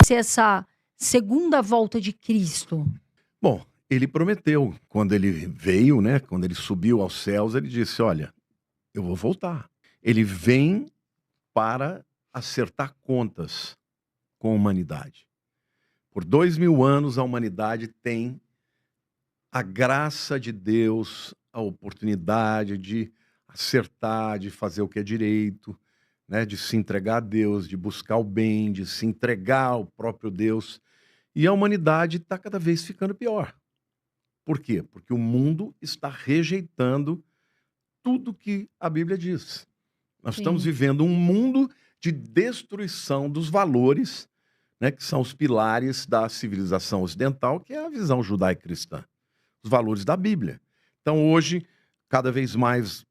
ser essa segunda volta de Cristo? Bom, ele prometeu, quando ele veio, né, quando ele subiu aos céus, ele disse: olha, eu vou voltar. Ele vem para acertar contas com a humanidade. Por 2000 anos, a humanidade tem a graça de Deus, a oportunidade de acertar, de fazer o que é direito, né, de se entregar a Deus, de buscar o bem, de se entregar ao próprio Deus. E a humanidade está cada vez ficando pior. Por quê? Porque o mundo está rejeitando tudo que a Bíblia diz. Nós estamos Sim. vivendo um mundo de destruição dos valores, né, que são os pilares da civilização ocidental, que é a visão judaico-cristã, os valores da Bíblia. Então, hoje, cada vez mais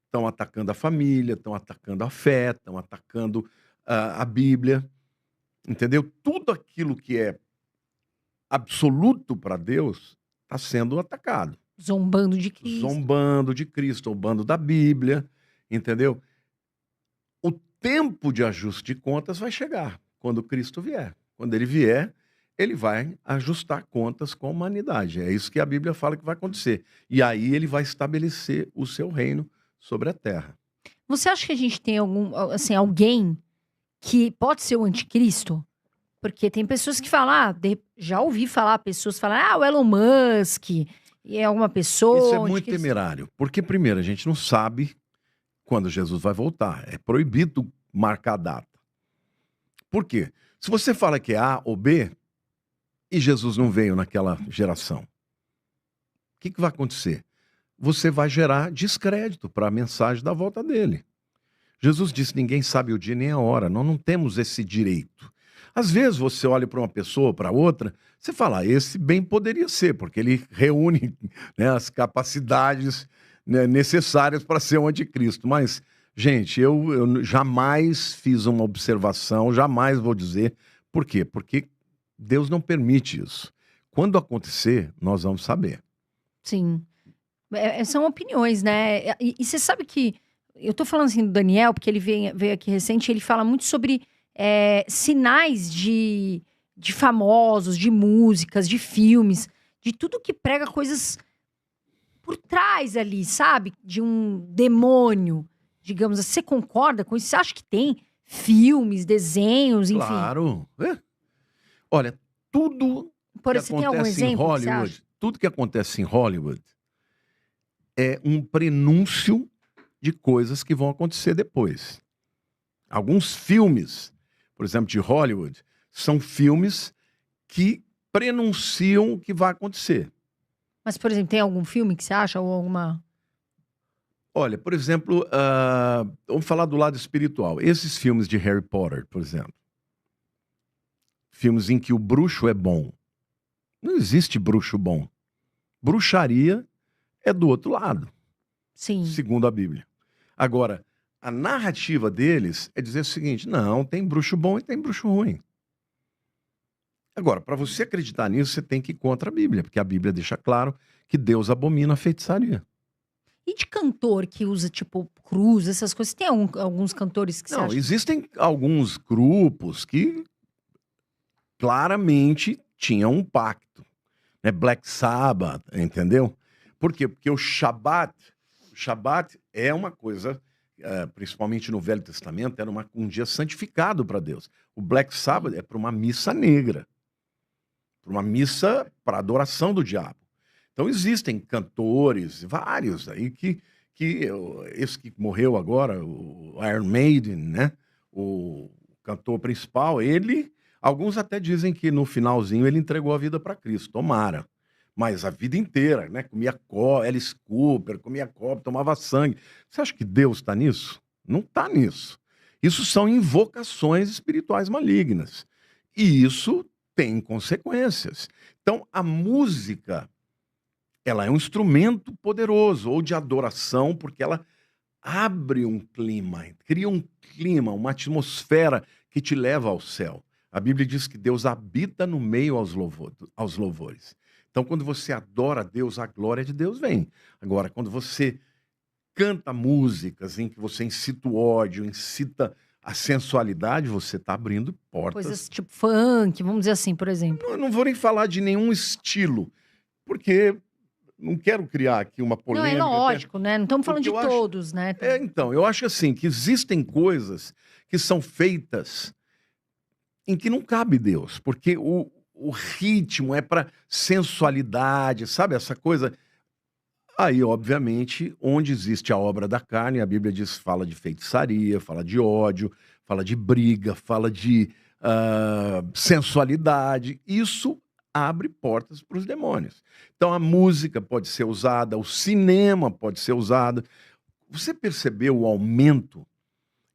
estão atacando a família, estão atacando a fé, estão atacando a Bíblia, entendeu? Tudo aquilo que é absoluto para Deus está sendo atacado. Zombando de Cristo. Zombando de Cristo, zombando da Bíblia, entendeu? O tempo de ajuste de contas vai chegar quando Cristo vier. Quando ele vier, ele vai ajustar contas com a humanidade. É isso que a Bíblia fala que vai acontecer. E aí ele vai estabelecer o seu reino sobre a terra. Você acha que a gente tem alguém que pode ser o anticristo? Porque tem pessoas que falam, já ouvi falar, pessoas falam, o Elon Musk, e é alguma pessoa. Isso é muito temerário, porque primeiro a gente não sabe quando Jesus vai voltar. É proibido marcar a data. Por quê? Se você fala que é A ou B, e Jesus não veio naquela geração, o que vai acontecer? Você vai gerar descrédito para a mensagem da volta dele. Jesus disse: ninguém sabe o dia nem a hora, nós não temos esse direito. Às vezes você olha para uma pessoa, para outra, você fala, esse bem poderia ser, porque ele reúne, né, as capacidades, né, necessárias para ser um anticristo. Mas, gente, eu jamais fiz uma observação, jamais vou dizer. Por quê? Porque Deus não permite isso. Quando acontecer, nós vamos saber. Sim. São opiniões, né? E você sabe que... Eu tô falando assim do Daniel, porque ele veio aqui recente, ele fala muito sobre sinais de famosos, de músicas, de filmes, de tudo que prega coisas por trás ali, sabe? De um demônio, digamos assim. Você concorda com isso? Você acha que tem filmes, desenhos, enfim? Claro. Olha, tudo que Você tem algum acontece em exemplo que você acha? Hollywood, tudo que acontece em Hollywood é um prenúncio de coisas que vão acontecer depois. Alguns filmes, por exemplo, de Hollywood, são filmes que prenunciam o que vai acontecer. Mas, por exemplo, tem algum filme que você acha ou alguma... Olha, por exemplo, vamos falar do lado espiritual. Esses filmes de Harry Potter, por exemplo. Filmes em que o bruxo é bom. Não existe bruxo bom. Bruxaria é do outro lado. Sim. Segundo a Bíblia. Agora, a narrativa deles é dizer o seguinte: não, tem bruxo bom e tem bruxo ruim. Agora, para você acreditar nisso, você tem que ir contra a Bíblia, porque a Bíblia deixa claro que Deus abomina a feitiçaria. E de cantor que usa, tipo, cruz, essas coisas? Tem alguns cantores que você Não, acha? existem alguns grupos que claramente tinham um pacto. Né? Black Sabbath, entendeu? Por quê? Porque o Shabat é uma coisa, principalmente no Velho Testamento, era um dia santificado para Deus. O Black Sabbath é para uma missa negra, para uma missa para adoração do diabo. Então existem cantores, vários aí, esse que morreu agora, o Iron Maiden, né? O cantor principal, alguns até dizem que no finalzinho ele entregou a vida para Cristo, tomara. Mas a vida inteira, né? Comia Alice Cooper, comia copo, tomava sangue. Você acha que Deus está nisso? Não está nisso. Isso são invocações espirituais malignas. E isso tem consequências. Então, a música, ela é um instrumento poderoso, ou de adoração, porque ela abre um clima, cria um clima, uma atmosfera que te leva ao céu. A Bíblia diz que Deus habita no meio aos louvores. Então, quando você adora a Deus, a glória de Deus vem. Agora, quando você canta músicas em que você incita o ódio, incita A sensualidade, você está abrindo portas. Coisas tipo funk, vamos dizer assim, por exemplo. Eu não vou nem falar de nenhum estilo, porque não quero criar aqui uma Não, polêmica. é lógico, né? Não estamos falando de Porque eu acho- todos, né? Então, eu acho assim, que existem coisas que são feitas em que não cabe Deus, porque o ritmo é para sensualidade, sabe? Essa coisa. Aí, obviamente, onde existe a obra da carne, a Bíblia diz, fala de feitiçaria, fala de ódio, fala de briga, fala de sensualidade. Isso abre portas para os demônios. Então, a música pode ser usada, o cinema pode ser usado. Você percebeu o aumento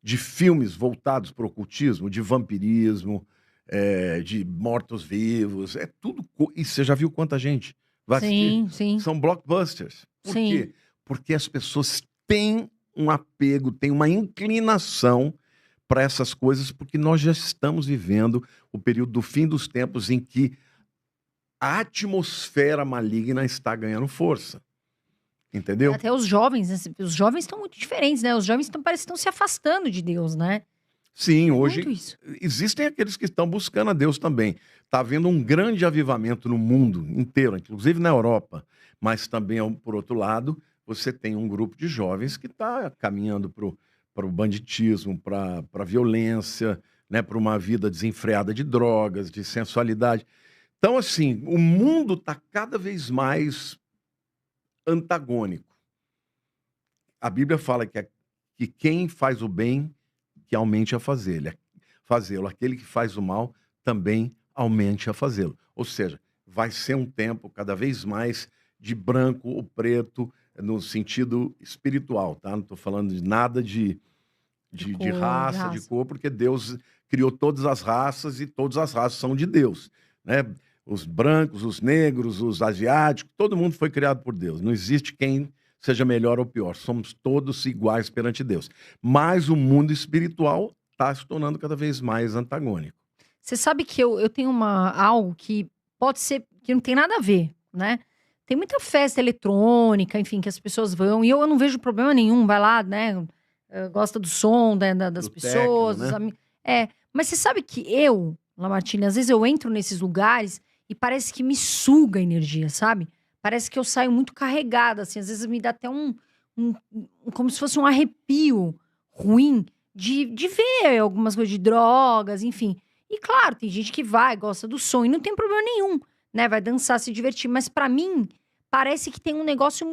de filmes voltados para o ocultismo, de vampirismo, de mortos-vivos? É tudo. E você já viu quanta gente vai assistir? Sim. São blockbusters. Por Sim. quê? Porque as pessoas têm um apego, têm uma inclinação para essas coisas, porque nós já estamos vivendo o período do fim dos tempos em que a atmosfera maligna está ganhando força. Entendeu? Até os jovens, né? Os jovens estão muito diferentes, né? Os jovens parece que estão se afastando de Deus, né? Sim, Muito hoje isso. existem aqueles que estão buscando a Deus também. Está havendo um grande avivamento no mundo inteiro, inclusive na Europa. Mas também, por outro lado, você tem um grupo de jovens que está caminhando para o banditismo, para a violência, né, para uma vida desenfreada de drogas, de sensualidade. Então, assim, o mundo está cada vez mais antagônico. A Bíblia fala que quem faz o bem, que aumente a fazê-lo. Aquele que faz o mal, também aumente a fazê-lo. Ou seja, vai ser um tempo cada vez mais de branco ou preto, no sentido espiritual, tá? Não estou falando de nada de raça, de cor, porque Deus criou todas as raças e todas as raças são de Deus, né? Os brancos, os negros, os asiáticos, todo mundo foi criado por Deus. Não existe quem seja melhor ou pior. Somos todos iguais perante Deus. Mas o mundo espiritual está se tornando cada vez mais antagônico. Você sabe que eu tenho algo que pode ser, que não tem nada a ver, né? Tem muita festa eletrônica, enfim, que as pessoas vão, e eu não vejo problema nenhum, vai lá, né? Gosta do som das Do pessoas, techno, né? Mas você sabe que eu, Lamartine, às vezes eu entro nesses lugares e parece que me suga a energia, sabe? Parece que eu saio muito carregada, assim, às vezes me dá até como se fosse um arrepio ruim de ver algumas coisas de drogas, enfim. E claro, tem gente que vai, gosta do som e não tem problema nenhum, né? Vai dançar, se divertir, mas pra mim parece que tem um negócio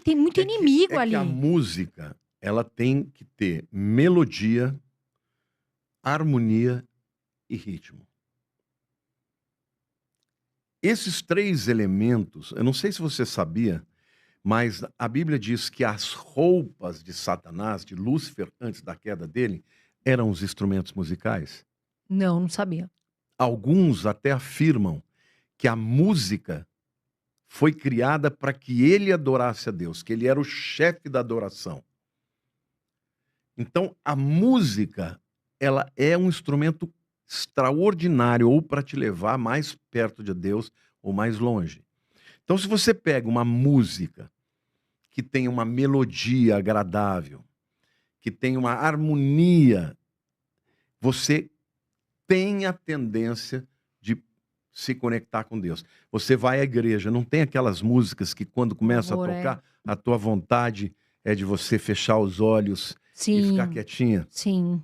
tem muito inimigo ali. Que a música, ela tem que ter melodia, harmonia e ritmo. Esses três elementos, eu não sei se você sabia, mas a Bíblia diz que as roupas de Satanás, de Lúcifer, antes da queda dele, eram os instrumentos musicais. Não sabia. Alguns até afirmam que a música foi criada para que ele adorasse a Deus, que ele era o chefe da adoração. Então, a música, ela é um instrumento extraordinário, ou para te levar mais perto de Deus ou mais longe. Então, se você pega uma música que tem uma melodia agradável, que tem uma harmonia, você tem a tendência de se conectar com Deus. Você vai à igreja, não tem aquelas músicas que quando começa a tocar, a tua vontade é de você fechar os olhos e ficar quietinha? Sim.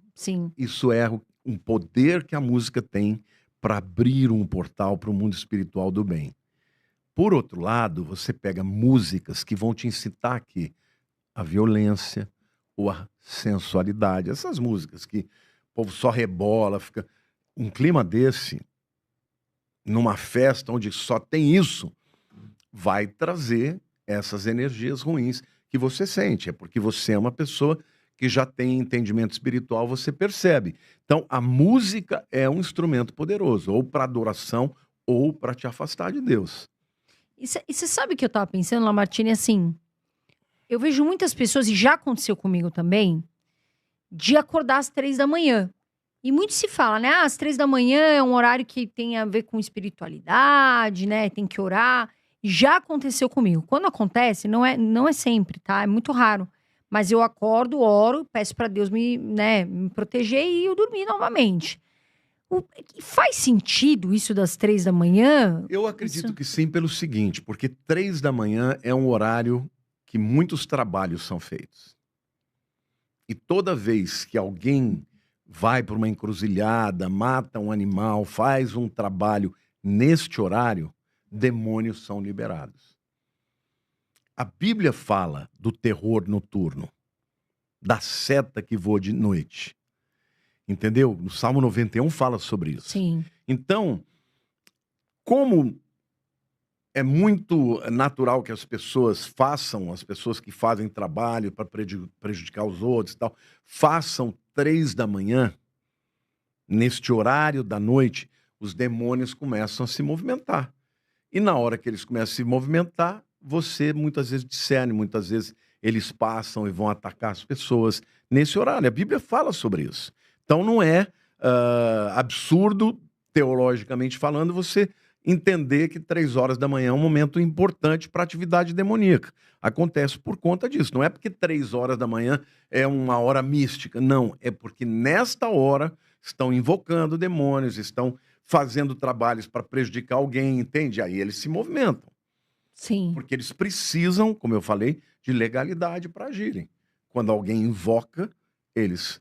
Isso é um poder que a música tem para abrir um portal para o mundo espiritual do bem. Por outro lado, você pega músicas que vão te incitar aqui a violência ou a sensualidade. Essas músicas que o povo só rebola, fica... Um clima desse, numa festa onde só tem isso, vai trazer essas energias ruins que você sente. É porque você é uma pessoa que já tem entendimento espiritual, você percebe. Então, a música é um instrumento poderoso, ou para adoração, ou para te afastar de Deus. E você sabe o que eu tava pensando, Lamartine, assim, eu vejo muitas pessoas, e já aconteceu comigo também, de acordar às 3 da manhã. E muito se fala, né? Às 3 da manhã é um horário que tem a ver com espiritualidade, né? Tem que orar. Já aconteceu comigo. Quando acontece, não é sempre, tá? É muito raro. Mas eu acordo, oro, peço para Deus me proteger e eu dormir novamente. Faz sentido isso das 3 da manhã? Eu acredito que sim, pelo seguinte, porque 3 da manhã é um horário que muitos trabalhos são feitos. E toda vez que alguém vai para uma encruzilhada, mata um animal, faz um trabalho neste horário, demônios são liberados. A Bíblia fala do terror noturno, da seta que voa de noite. Entendeu? No Salmo 91 fala sobre isso. Sim. Então, como é muito natural que as pessoas que fazem trabalho para prejudicar os outros e tal, façam 3 da manhã, neste horário da noite, os demônios começam a se movimentar. E na hora que eles começam a se movimentar, você muitas vezes discerne, muitas vezes eles passam e vão atacar as pessoas nesse horário. A Bíblia fala sobre isso. Então não é absurdo, teologicamente falando, você entender que 3 horas da manhã é um momento importante para atividade demoníaca. Acontece por conta disso. Não é porque 3 horas da manhã é uma hora mística. Não, é porque nesta hora estão invocando demônios, estão fazendo trabalhos para prejudicar alguém, entende? Aí eles se movimentam. Sim. Porque eles precisam, como eu falei, de legalidade para agirem. Quando alguém invoca, eles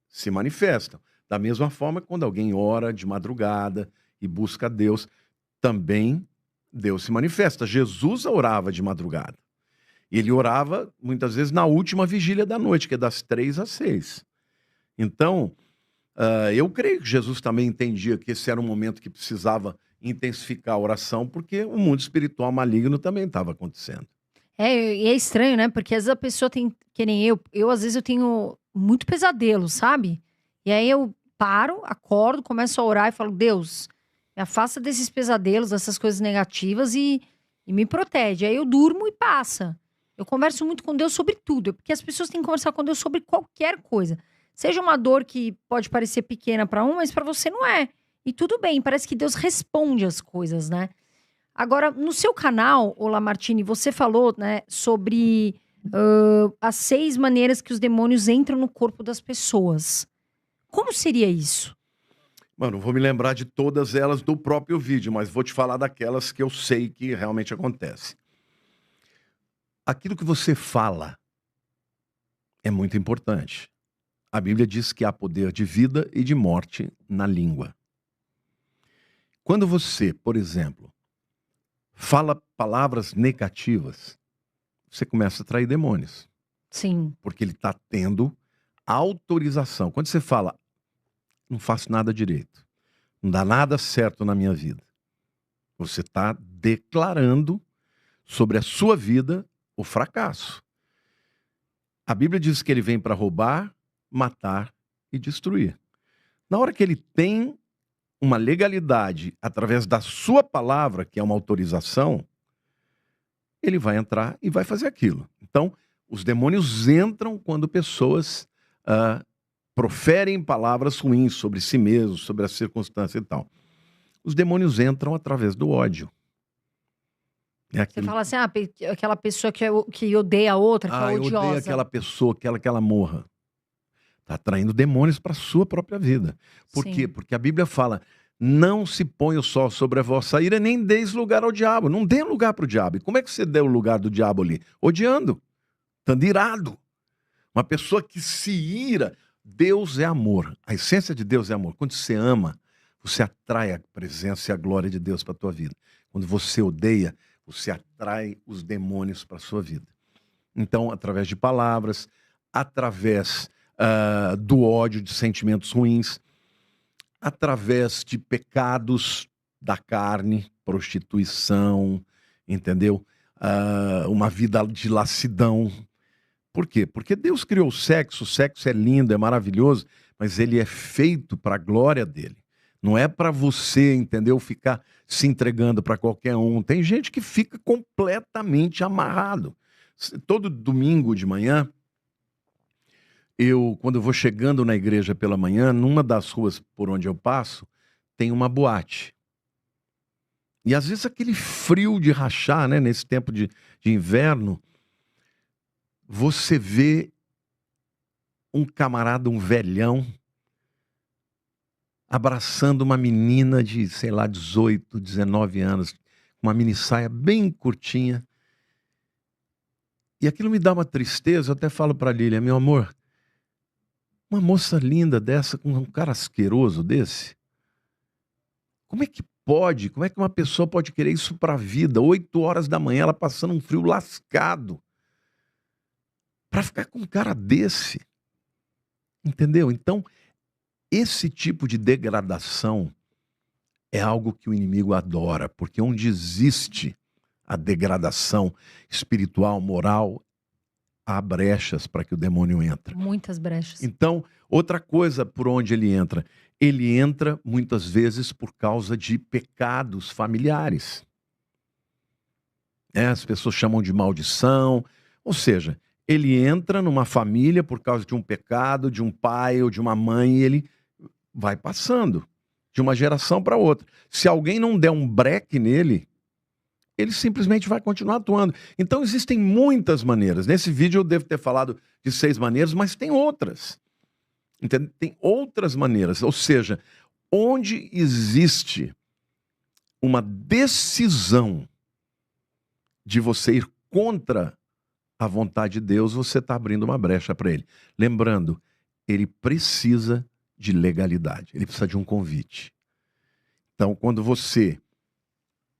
se manifestam. Da mesma forma, quando alguém ora de madrugada e busca Deus, também Deus se manifesta. Jesus orava de madrugada. E ele orava, muitas vezes, na última vigília da noite, que é das 3 às 6. Então, eu creio que Jesus também entendia que esse era um momento que precisava intensificar a oração, porque o mundo espiritual maligno também estava acontecendo. E é estranho, né? Porque às vezes a pessoa tem, que nem eu às vezes eu tenho muito pesadelo, sabe? E aí eu paro, acordo, começo a orar e falo, Deus, me afasta desses pesadelos, dessas coisas negativas e me protege. Aí eu durmo e passa. Eu converso muito com Deus sobre tudo, porque as pessoas têm que conversar com Deus sobre qualquer coisa. Seja uma dor que pode parecer pequena para um, mas para você não é. E tudo bem, parece que Deus responde as coisas, né? Agora, no seu canal, Olá Martini, você falou, né, sobre as 6 maneiras que os demônios entram no corpo das pessoas. Como seria isso? Mano, vou me lembrar de todas elas do próprio vídeo, mas vou te falar daquelas que eu sei que realmente acontece. Aquilo que você fala é muito importante. A Bíblia diz que há poder de vida e de morte na língua. Quando você, por exemplo, fala palavras negativas, você começa a atrair demônios. Sim. Porque ele está tendo autorização. Quando você fala, não faço nada direito, não dá nada certo na minha vida, você está declarando sobre a sua vida o fracasso. A Bíblia diz que ele vem para roubar, matar e destruir. Na hora que ele tem uma legalidade através da sua palavra, que é uma autorização, ele vai entrar e vai fazer aquilo. Então, os demônios entram quando pessoas proferem palavras ruins sobre si mesmos, sobre a circunstância e tal. Os demônios entram através do ódio. Você fala assim, aquela pessoa que odeia a outra, que é odiosa. Eu odeio aquela pessoa, que ela morra. Está atraindo demônios para a sua própria vida. Por quê? Porque a Bíblia fala, não se põe o sol sobre a vossa ira, nem deis lugar ao diabo. Não dê lugar para o diabo. E como é que você deu o lugar do diabo ali? Odiando, estando irado. Uma pessoa que se ira. Deus é amor. A essência de Deus é amor. Quando você ama, você atrai a presença e a glória de Deus para a tua vida. Quando você odeia, você atrai os demônios para a sua vida. Então, através de palavras, através do ódio, de sentimentos ruins, através de pecados da carne, prostituição, entendeu? Uma vida de lassidão. Por quê? Porque Deus criou o sexo é lindo, é maravilhoso, mas ele é feito para a glória dele. Não é para você, entendeu? Ficar se entregando para qualquer um. Tem gente que fica completamente amarrado. Todo domingo de manhã, quando eu vou chegando na igreja pela manhã, numa das ruas por onde eu passo, tem uma boate. E às vezes aquele frio de rachar, né, nesse tempo de inverno, você vê um camarada, um velhão, abraçando uma menina de, sei lá, 18, 19 anos, uma mini saia bem curtinha. E aquilo me dá uma tristeza, eu até falo para a Lília, meu amor, uma moça linda dessa, com um cara asqueroso desse, como é que pode? Como é que uma pessoa pode querer isso para a vida? 8 horas da manhã, ela passando um frio lascado, para ficar com um cara desse. Entendeu? Então, esse tipo de degradação é algo que o inimigo adora, porque onde existe a degradação espiritual, moral, há brechas para que o demônio entre. Muitas brechas. Então, outra coisa por onde ele entra muitas vezes por causa de pecados familiares. As pessoas chamam de maldição, ou seja, ele entra numa família por causa de um pecado, de um pai ou de uma mãe, e ele vai passando de uma geração para outra. Se alguém não der um breque nele, ele simplesmente vai continuar atuando. Então existem muitas maneiras. Nesse vídeo eu devo ter falado de 6 maneiras, mas tem outras. Entende? Tem outras maneiras. Ou seja, onde existe uma decisão de você ir contra a vontade de Deus, você está abrindo uma brecha para ele. Lembrando, ele precisa de legalidade, ele precisa de um convite. Então, quando você,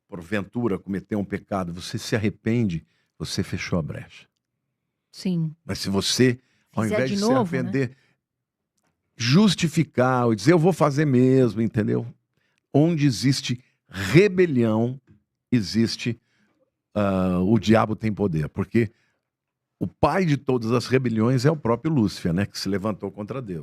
porventura, cometeu um pecado, você se arrepende, você fechou a brecha. Sim. Mas se você, ao Fizer invés de de novo, se arrepender, justificar, ou dizer eu vou fazer mesmo, entendeu? Onde existe rebelião, existe o diabo tem poder, porque o pai de todas as rebeliões é o próprio Lúcifer, né, que se levantou contra Deus.